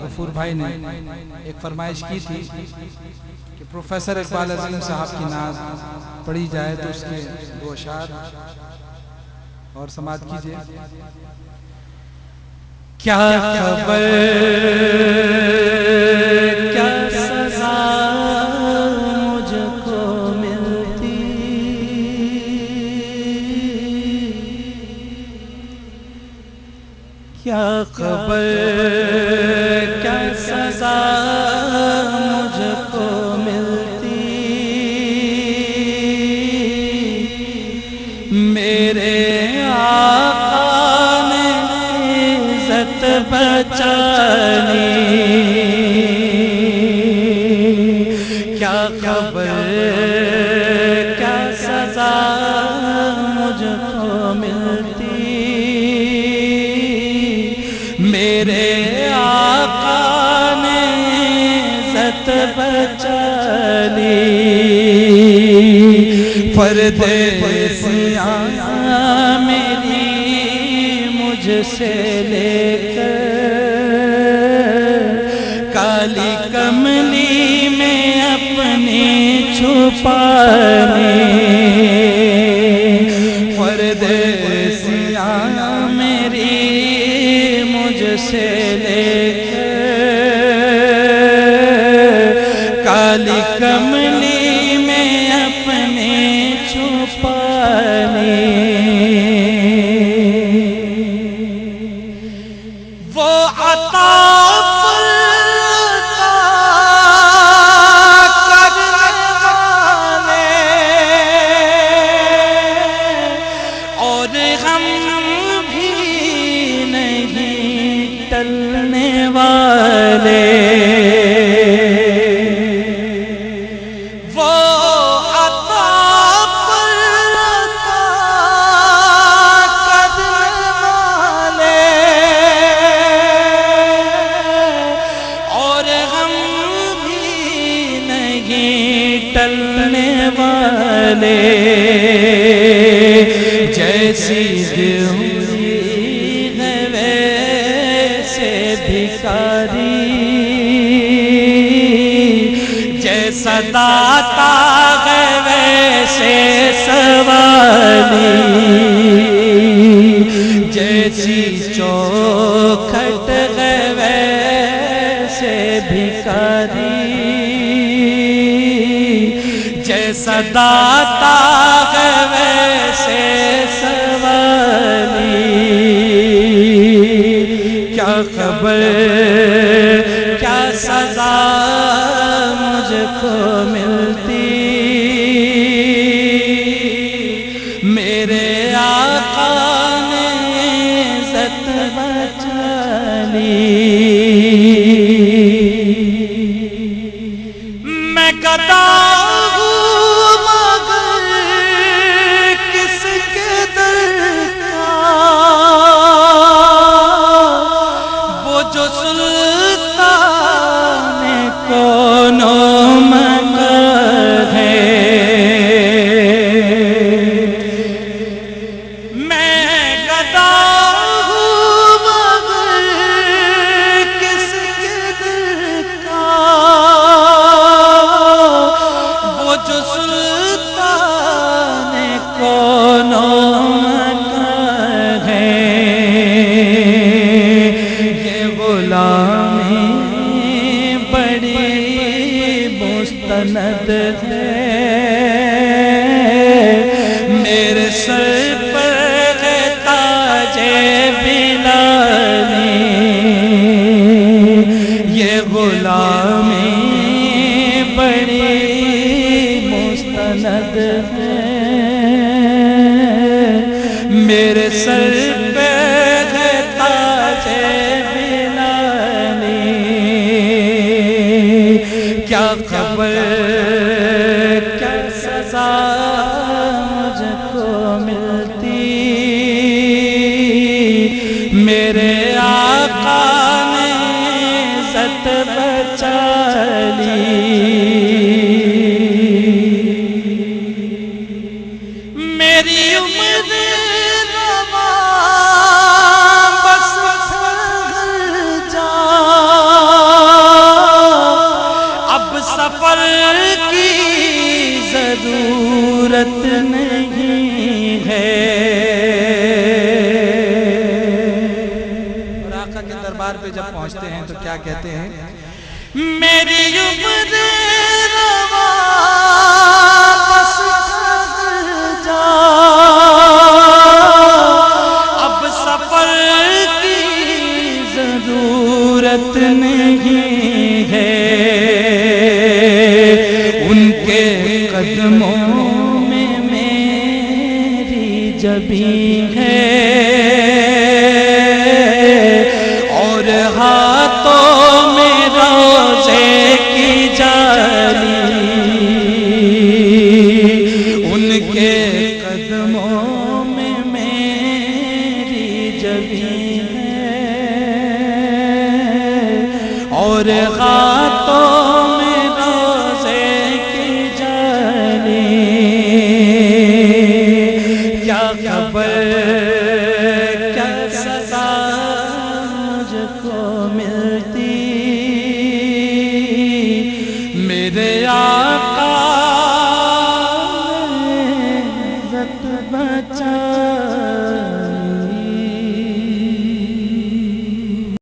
غفور بھائی نے ایک فرمائش کی تھی کہ پروفیسر اقبال عظیم صاحب کی نعت پڑھی جائے تو اس کے دو اشعار اور سماعت کیجئے۔ کیا خبر کیا سزا مجھ کو ملتی، کیا خبر کیا سزا مجھ کو ملتی، میرے بچانی، کیا خبر کیا سزا مجھ کو ملتی، میرے آقا نے عزت بچانی، پردیسیاں میری مجھ سے لے کر کالی کملی میں اپنی چھپانی، پردیسیاں میری مجھ سے لے کر کالی کملی میں اپنی چھپانی، ٹلنے والے وہ عطا پر عطا کرنے والے، اور ہم بھی نہیں ٹلنے والے، جیسی بھکاری جیسا داتا ہے ویسے سوالی، جیسی چوکھٹ ہے ویسے بھکاری، جیسا داتا ہے ویسے سوالی، کیا خبر کیا سزا مجھ کو ملتی، میرے آقا نے عزت بچانی، میں گدا ہوں مگر کس کے در کا، جو سلطان کونوں مگر ہے، میں گدا ہوں مگر کس کے در کا، وہ جو سلطان کونوں مگر ہے، غلامی بڑی مستند ہے، میرے سر پر ہے تاج بلالی، یہ غلامی بڑی مستند ہے، میرے سر پہ ہے تاج کیا خبر کیا سزا مجھ کو ملتی، میرے آقا نے عزت بچانی، میری عمر رواں بس گھر جا ضرورت نہیں ہے. اور آقا کے دربار پہ جب پہنچتے ہیں تو کیا کہتے ہیں؟ میری عمر روا بس جا، اب سفر کی ضرورت نہیں ہے. ان کے قدموں میں میری جبیں ہے اور ہاتھوں میں روزے کی جالی. ان کے قدموں میں میری جبیں ہے اور ہاتھوں میں روزے کی جالی. کیا خبر کیا سزا مجھ کو ملتی